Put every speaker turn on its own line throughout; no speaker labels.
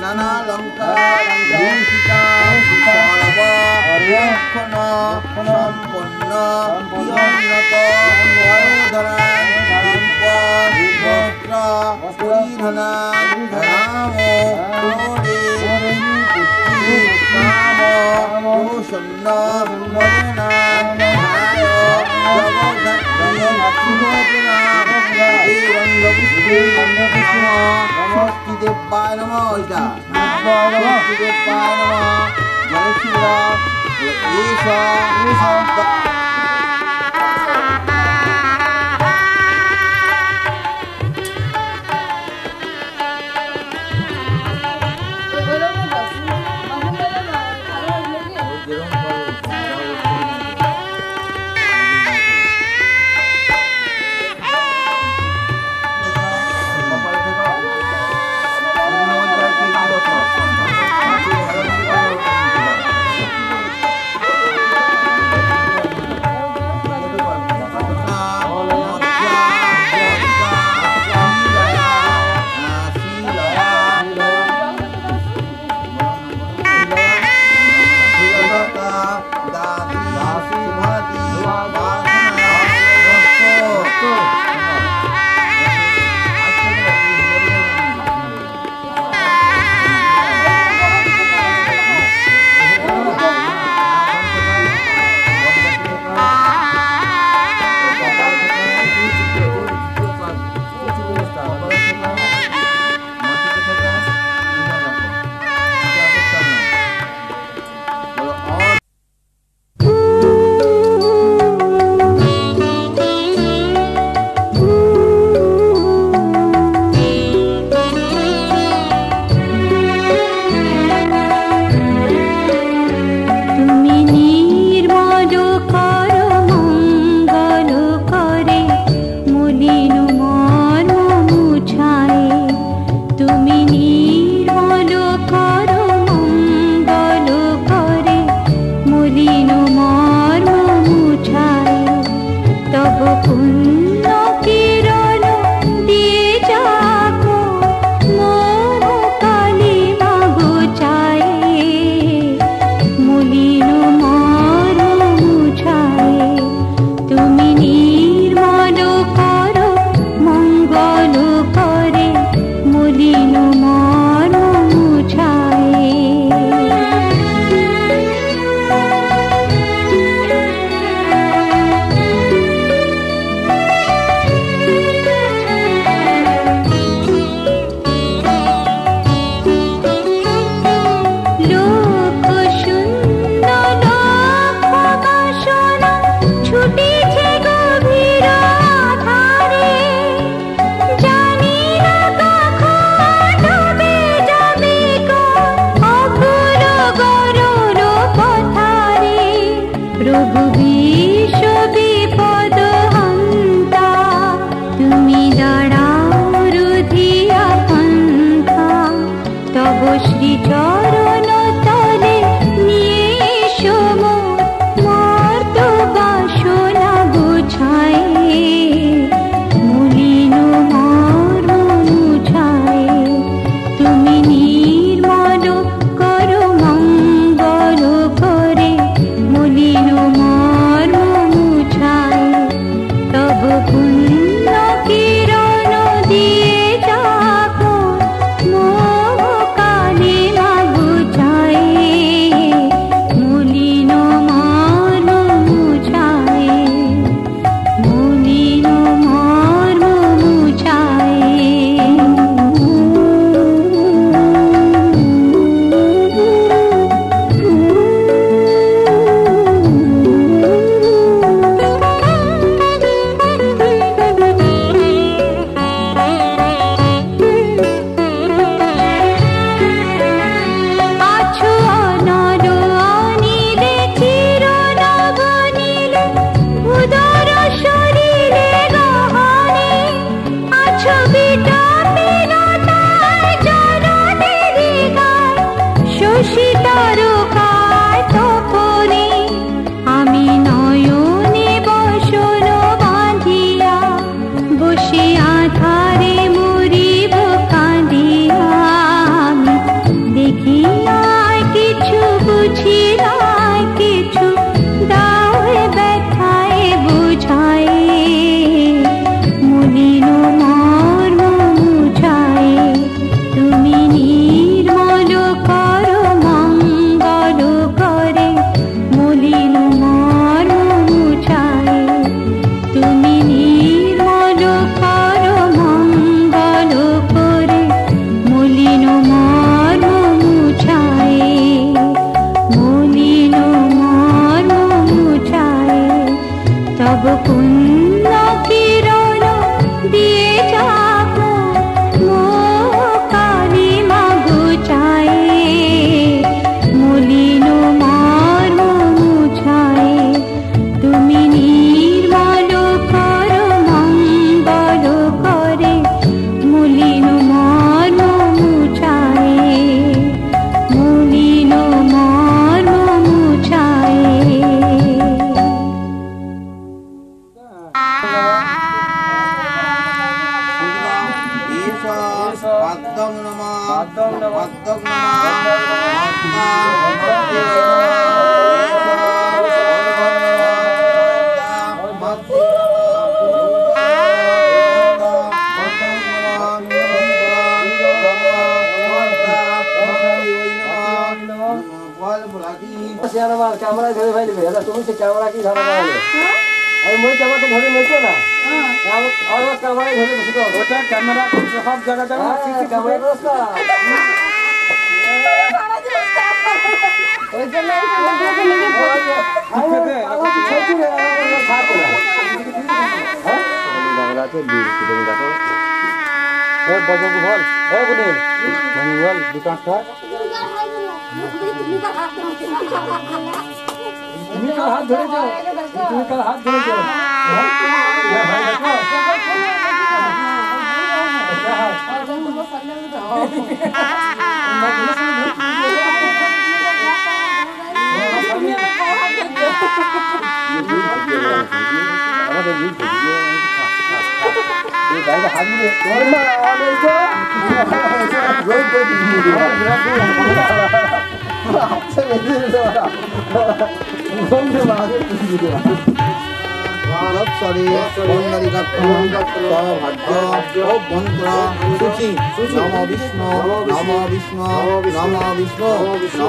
Nana Lanka, সর্ব লক্ষণ সম্পন্ন ইয়ন্নত বরোধরান দিব্য বস্ত্র পরিধানান রাম ক্রোড়ে কাম প্রসন্ন বদনান ধ্যায় জগদ্ধাত্রী শুভগুণান দেবঙ্গপুষ্পে ষষ্ঠী দেব্যায় নমঃ। এটা ষষ্ঠী দেব্যায় নমঃ। জয় শ্রীরাম।
तब पुण्य किरण दिए जाको मो काली मागुचाए मलिन मर्म मुछाए तुमी निर्मल कर मंगल करे मलिन मर्म मुछाए मलिन मर्म मुछाए
पद्मं नमः पद्मं
कैमरा धरे भाई ले तुम से कैमरा की धरा करा ले अरे मोई कैमरा के धरे लेतो ना और कैमरा धरे बसतो ओटा कैमरा को सब जगह जगह सीसी कैमरा दोस्ता ओए जल्दी वीडियो के लेके फोटो दे छोटी रे छाप ला हां जंगला से दूर किधर जातो ए बजो को बोल ए बुनी बोल विकास का तुम्ही का हात धरे जाओ तुम्ही का हात धरे जाओ या भाई देखो ये भाई का हाथ में तोड़ना आने को रोज को आपसे नहीं रहा बंदे मारे
भारत शरीर बंदरी का भाग्य ओ मंत्र सूची नमो विष्णु नमो विष्णु नमो विष्णु नमो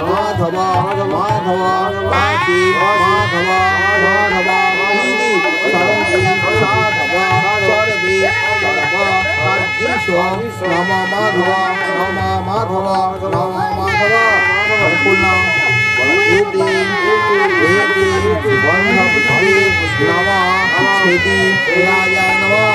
माधव माधव काशी माधव माधव नीति सरस्वती साधव सर्वे सर्व कार्યેषु नमो माधव नमो माधव नमो माधव संपूर्ण एते वन्नपुष्पे नमः क्षेति राजाय नमः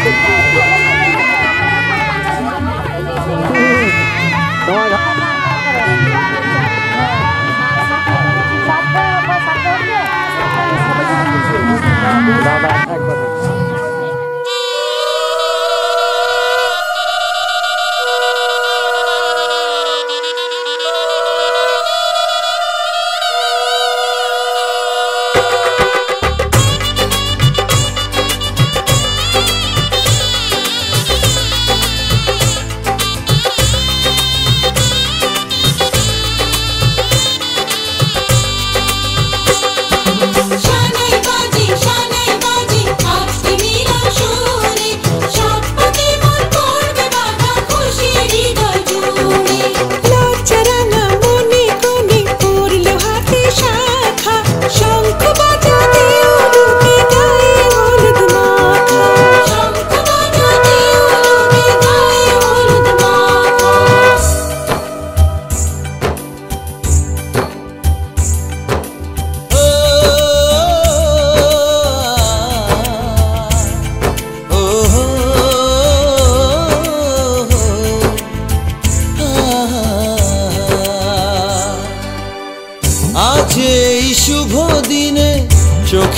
Thank you.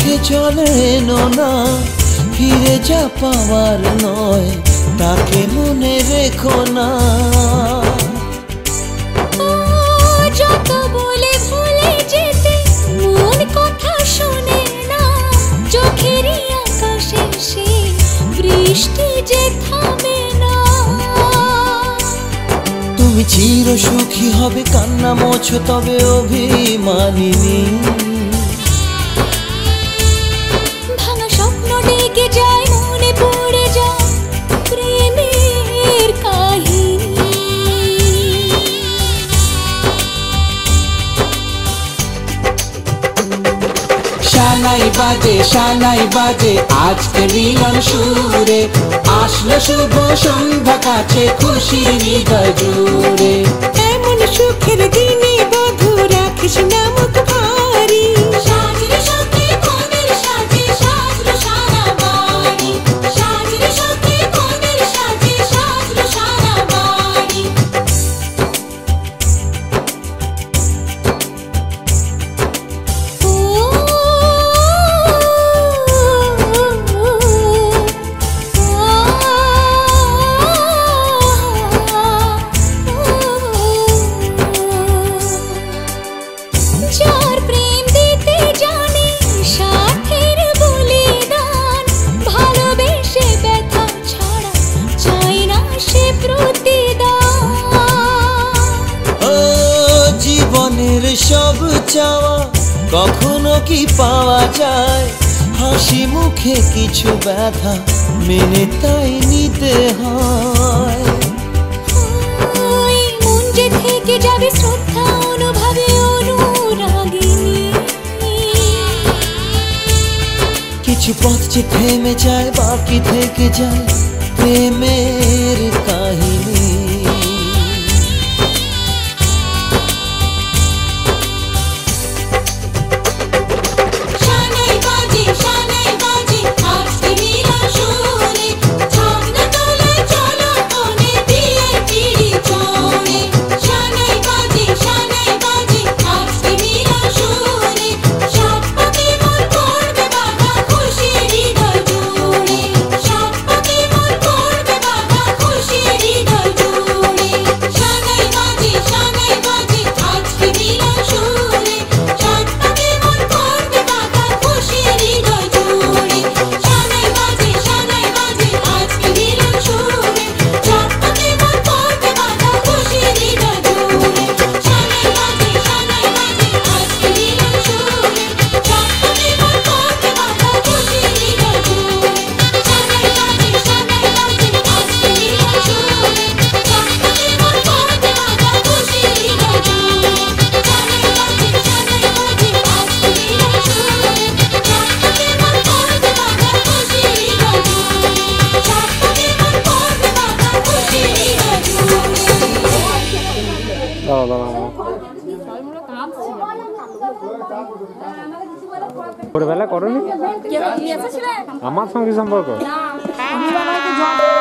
চোখে চলে না ফিরে যা পাওয়ার নয় তাকে মনে রেখো না
যত বলে ভুলে যেতে মন কথা শোনে না চোখেরই আকাশে সে বৃষ্টি যে থামে না
তুমি চির সুখী হবে কান্না মোছো তবে অভিমানিনী
ভাঙা স্বপ্ন ডেকে যায় মনে পড়ে যায় প্রেমের কাহিনী
শানাই বাজে আজকে মিলন সুরে আসলো শুভ সন্ধ্যা কাছে খুশির হৃদয় জুড়ে
এমন সুখের দিনে বধূ রাখিস না মুখ ভারী সাজরে সখী কোনের সাজে সাজলো সারা বাড়ি সাজরে সখী কোনের সাজে সাজলো সারা বাড়ি যার প্রেম দিতে জানে সাথের বলিদান ভালোবেসে ব্যথা ছাড়া চায় না সে প্রতিদান
ও জীবনের সব চাওয়া কখনো কি পাওয়া যায় হাসি মুখে কিছু ব্যথা মেনে তাই নিতে হয়
ওই মন যে থেকে যাবে শ্রদ্ধা অনুভবে অনুরাগিনী
কিছু পথ যে থেমে যায় বাকি থেকে যায় প্রেমের কাহিনী
শানাই বাজে আজকে মিলন সুরে ঝর্ণা তোলে চলো কোনে বিয়ের পিড়ি চড়ে শানাই বাজে আজকে মিলন সুরে সাত পাকে মন করবে বাধা খুশি হৃদয় জুড়ে সাত পাকে মন করবে বাধা খুশি হৃদয় জুড়ে শানাই বাজে আজকে মিলন সুরে সাত পাকে মন করবে বাধা খুশি হৃদয় জুড়ে শানাই বাজে আজকে মিলন সুরে সাত পাকে মন করবে বাধা খুশি হৃদয় জুড়ে শানাই বাজে আজকে মিলন সুরে সাত পাকে মন করবে বাধা খুশি হৃদয় জুড়ে শানাই বাজে আজকে মিলন সুরে সাত পাকে মন করবে বাধা খুশি হৃদয় জুড়ে শানাই বাজে আজকে মিলন সুরে সাত পাকে মন করবে বাধা খুশি হৃদয় জুড়ে সাত পাকে মন করবে বাধা খুশি হৃদয়
ছোটবেলা করনি আমার সঙ্গে সম্পর্ক
আমি বাবাকে জল